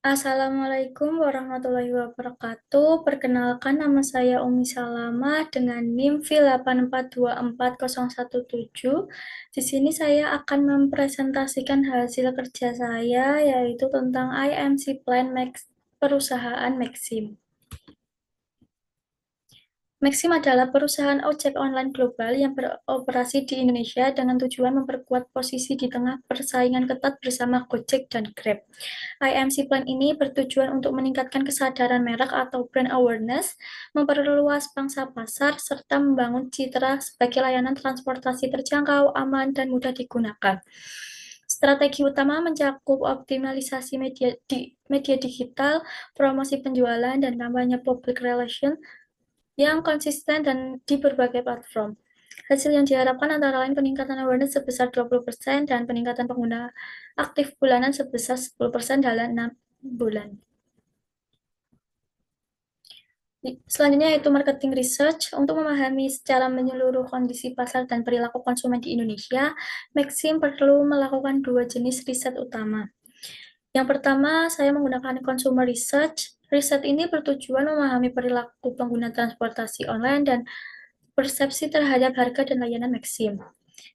Assalamualaikum warahmatullahi wabarakatuh. Perkenalkan, nama saya Umi Salamah dengan NIM V8424017. Di sini saya akan mempresentasikan hasil kerja saya, yaitu tentang IMC Plan perusahaan Maxim. Maxim adalah perusahaan ojek online global yang beroperasi di Indonesia dengan tujuan memperkuat posisi di tengah persaingan ketat bersama Gojek dan Grab. IMC Plan ini bertujuan untuk meningkatkan kesadaran merek atau brand awareness, memperluas pangsa pasar, serta membangun citra sebagai layanan transportasi terjangkau, aman, dan mudah digunakan. Strategi utama mencakup optimalisasi media digital, promosi penjualan, dan kampanye public relation yang konsisten dan di berbagai platform. Hasil yang diharapkan antara lain peningkatan awareness sebesar 20% dan peningkatan pengguna aktif bulanan sebesar 10% dalam 6 bulan. Selanjutnya yaitu marketing research. Untuk memahami secara menyeluruh kondisi pasar dan perilaku konsumen di Indonesia, Maxim perlu melakukan dua jenis riset utama. Yang pertama, saya menggunakan consumer research. Riset ini bertujuan memahami perilaku pengguna transportasi online dan persepsi terhadap harga dan layanan Maxim.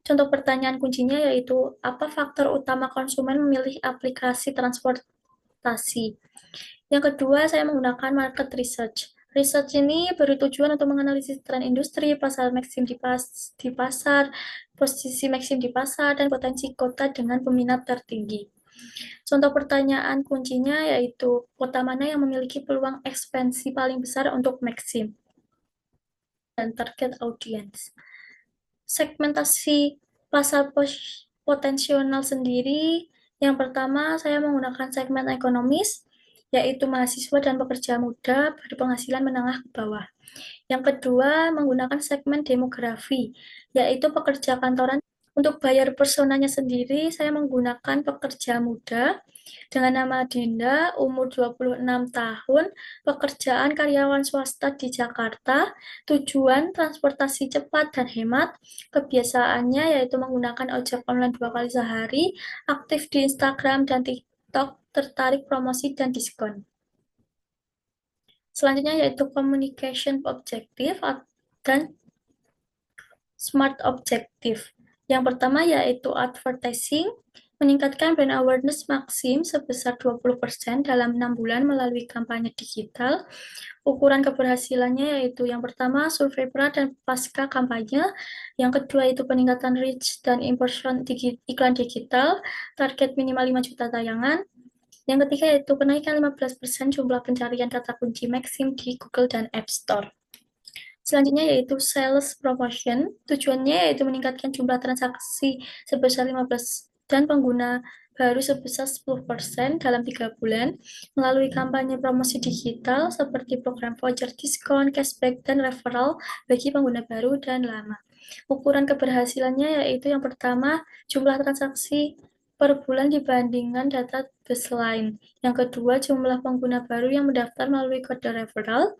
Contoh pertanyaan kuncinya yaitu, apa faktor utama konsumen memilih aplikasi transportasi? Yang kedua, saya menggunakan market research. Research ini bertujuan untuk menganalisis tren industri, pasar Maxim di pasar, posisi Maxim di pasar, dan potensi kota dengan peminat tertinggi. Contoh pertanyaan kuncinya yaitu, kota mana yang memiliki peluang ekspansi paling besar untuk Maxim? Dan target audience. Segmentasi pasar potensial sendiri, yang pertama saya menggunakan segmen ekonomis, yaitu mahasiswa dan pekerja muda berpenghasilan menengah ke bawah. Yang kedua, menggunakan segmen demografi, yaitu pekerja kantoran. Untuk bayar personanya sendiri, saya menggunakan pekerja muda dengan nama Dinda, umur 26 tahun, pekerjaan karyawan swasta di Jakarta, tujuan transportasi cepat dan hemat, kebiasaannya yaitu menggunakan ojek online 2 kali sehari, aktif di Instagram dan TikTok, tertarik promosi dan diskon. Selanjutnya yaitu communication objective dan smart objective. Yang pertama yaitu advertising, meningkatkan brand awareness Maxim sebesar 20% dalam 6 bulan melalui kampanye digital. Ukuran keberhasilannya yaitu yang pertama survei pra dan pasca kampanye, yang kedua itu peningkatan reach dan impression iklan digital, target minimal 5 juta tayangan, yang ketiga yaitu kenaikan 15% jumlah pencarian kata kunci Maxim di Google dan App Store. Selanjutnya yaitu sales promotion, tujuannya yaitu meningkatkan jumlah transaksi sebesar 15 dan pengguna baru sebesar 10% dalam 3 bulan melalui kampanye promosi digital seperti program voucher diskon, cashback, dan referral bagi pengguna baru dan lama. Ukuran keberhasilannya yaitu yang pertama jumlah transaksi per bulan dibandingkan data baseline. Yang kedua jumlah pengguna baru yang mendaftar melalui kode referral.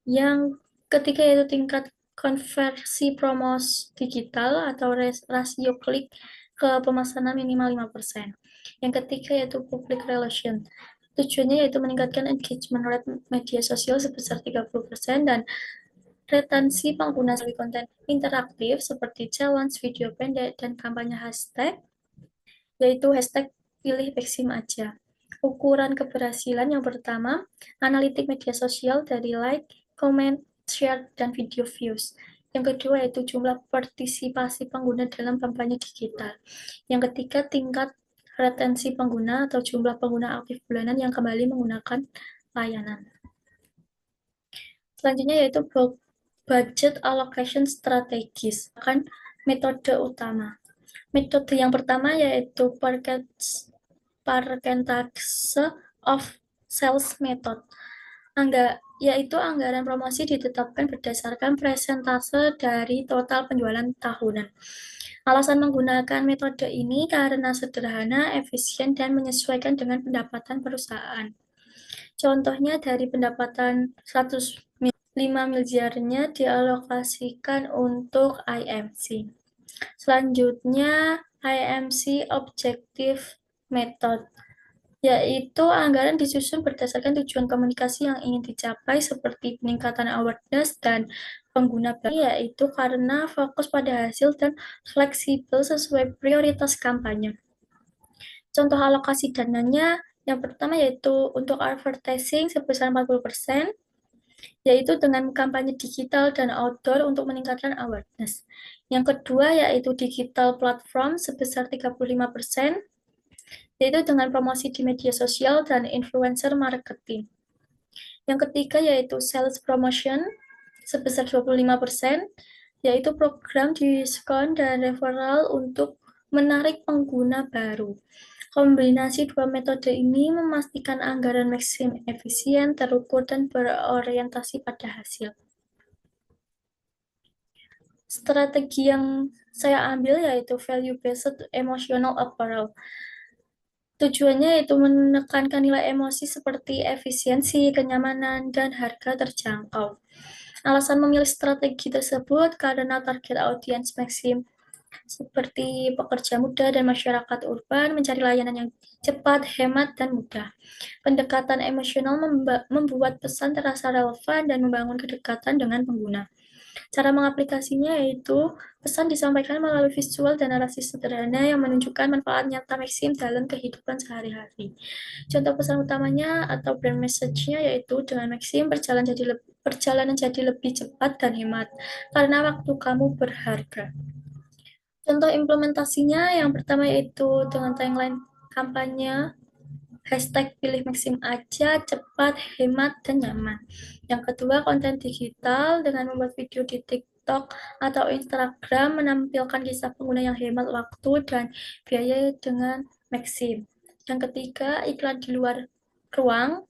Yang ketiga yaitu tingkat konversi promos digital atau rasio klik ke pemesanan minimal 5%. Yang ketiga yaitu public relation. Tujuannya yaitu meningkatkan engagement rate media sosial sebesar 30% dan retensi pengguna melalui konten interaktif seperti challenge, video pendek, dan kampanye hashtag, yaitu hashtag pilih Maxim aja. Ukuran keberhasilan yang pertama, analitik media sosial dari like, comment, share, dan video views. Yang kedua yaitu jumlah partisipasi pengguna dalam kampanye digital. Yang ketiga, tingkat retensi pengguna atau jumlah pengguna aktif bulanan yang kembali menggunakan layanan. Selanjutnya yaitu budget allocation strategis, kan metode utama. Metode yang pertama yaitu percentage of sales method. Yaitu anggaran promosi ditetapkan berdasarkan persentase dari total penjualan tahunan. Alasan menggunakan metode ini karena sederhana, efisien, dan menyesuaikan dengan pendapatan perusahaan. Contohnya dari pendapatan 105 miliarnya dialokasikan untuk IMC. Selanjutnya, IMC Objective Method. yaitu anggaran disusun berdasarkan tujuan komunikasi yang ingin dicapai seperti peningkatan awareness dan pengguna baru, yaitu karena fokus pada hasil dan fleksibel sesuai prioritas kampanye. Contoh alokasi dananya yang pertama yaitu untuk advertising sebesar 40%, yaitu dengan kampanye digital dan outdoor untuk meningkatkan awareness. Yang kedua yaitu digital platform sebesar 35%, yaitu dengan promosi di media sosial dan influencer marketing. Yang ketiga yaitu sales promotion sebesar 25%, yaitu program diskon dan referral untuk menarik pengguna baru. Kombinasi dua metode ini memastikan anggaran maksimum efisien, terukur, dan berorientasi pada hasil. Strategi yang saya ambil yaitu value-based emotional apparel. Tujuannya yaitu menekankan nilai emosi seperti efisiensi, kenyamanan, dan harga terjangkau. Alasan memilih strategi tersebut karena target audiens maksim seperti pekerja muda dan masyarakat urban mencari layanan yang cepat, hemat, dan mudah. Pendekatan emosional membuat pesan terasa relevan dan membangun kedekatan dengan pengguna. Cara mengaplikasinya yaitu pesan disampaikan melalui visual dan narasi sederhana yang menunjukkan manfaat nyata Maxim dalam kehidupan sehari-hari. Contoh pesan utamanya atau brand message-nya yaitu dengan Maxim perjalanan jadi lebih cepat dan hemat karena waktu kamu berharga. Contoh implementasinya yang pertama yaitu dengan tagline kampanye hashtag pilih Maxim aja, cepat, hemat, dan nyaman. Yang kedua, konten digital dengan membuat video di TikTok atau Instagram menampilkan kisah pengguna yang hemat waktu dan biaya dengan Maxim. Yang ketiga, iklan di luar ruang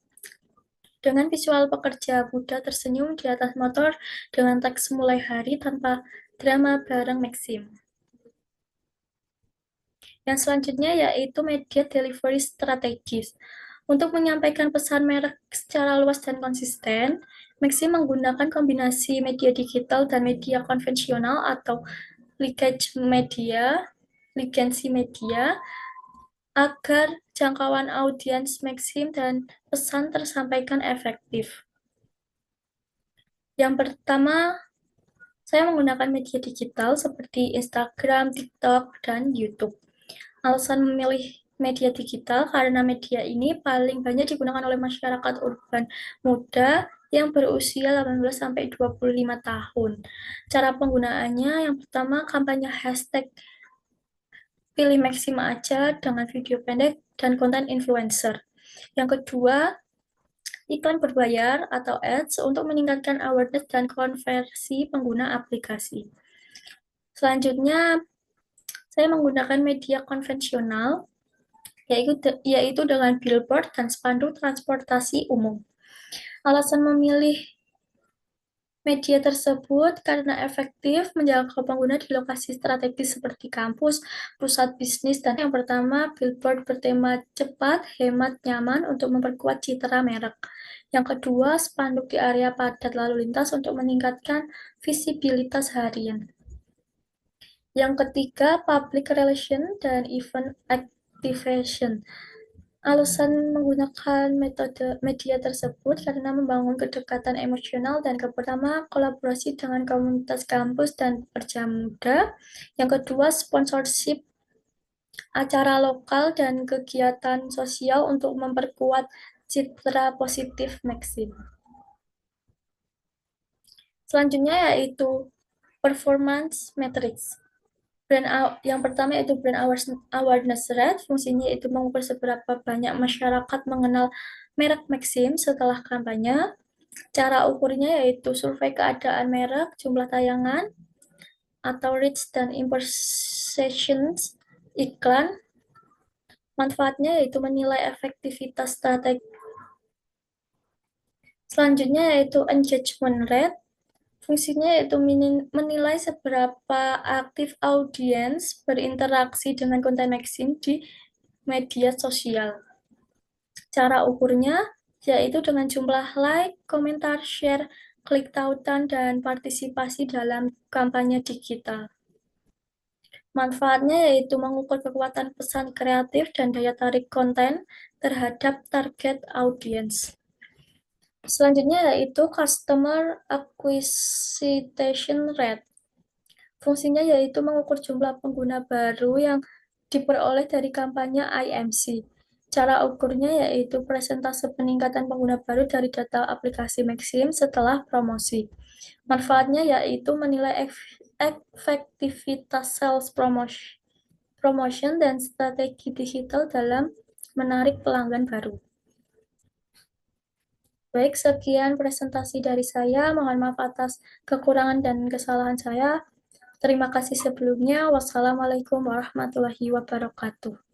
dengan visual pekerja muda tersenyum di atas motor dengan teks mulai hari tanpa drama bareng Maxim. Yang selanjutnya yaitu media delivery strategis. Untuk menyampaikan pesan merek secara luas dan konsisten, Maxim menggunakan kombinasi media digital dan media konvensional atau legacy media agar jangkauan audiens Maxim dan pesan tersampaikan efektif. Yang pertama, saya menggunakan media digital seperti Instagram, TikTok, dan YouTube. Alasan memilih media digital karena media ini paling banyak digunakan oleh masyarakat urban muda yang berusia 18-25 tahun. Cara penggunaannya yang pertama kampanye hashtag pilih Maxim aja dengan video pendek dan konten influencer. Yang kedua, iklan berbayar atau ads untuk meningkatkan awareness dan konversi pengguna aplikasi. Selanjutnya, saya menggunakan media konvensional, yaitu dengan billboard dan spanduk transportasi umum. Alasan memilih media tersebut karena efektif menjangkau pengguna di lokasi strategis seperti kampus, pusat bisnis, dan yang pertama, billboard bertema cepat, hemat, nyaman untuk memperkuat citra merek. Yang kedua, spanduk di area padat lalu lintas untuk meningkatkan visibilitas harian. Yang ketiga, public relation dan event activation. Alasan menggunakan metode media tersebut karena membangun kedekatan emosional dan pertama, kolaborasi dengan komunitas kampus dan pekerja muda. Yang kedua, sponsorship acara lokal dan kegiatan sosial untuk memperkuat citra positif Maxim. Selanjutnya yaitu performance matrix. Yang pertama yaitu brand awareness rate, fungsinya itu mengukur seberapa banyak masyarakat mengenal merek Maxim setelah kampanye. Cara ukurnya yaitu survei keadaan merek, jumlah tayangan, atau reach dan impressions iklan. Manfaatnya yaitu menilai efektivitas strategi. Selanjutnya yaitu engagement rate, fungsinya yaitu menilai seberapa aktif audiens berinteraksi dengan konten Maxim di media sosial. Cara ukurnya yaitu dengan jumlah like, komentar, share, klik tautan, dan partisipasi dalam kampanye digital. Manfaatnya yaitu mengukur kekuatan pesan kreatif dan daya tarik konten terhadap target audience. Selanjutnya yaitu Customer Acquisition Rate. Fungsinya yaitu mengukur jumlah pengguna baru yang diperoleh dari kampanye IMC. Cara ukurnya yaitu presentase peningkatan pengguna baru dari data aplikasi Maxim setelah promosi. Manfaatnya yaitu menilai efektivitas sales promotion dan strategi digital dalam menarik pelanggan baru. Baik, sekian presentasi dari saya. Mohon maaf atas kekurangan dan kesalahan saya. Terima kasih sebelumnya. Wassalamualaikum warahmatullahi wabarakatuh.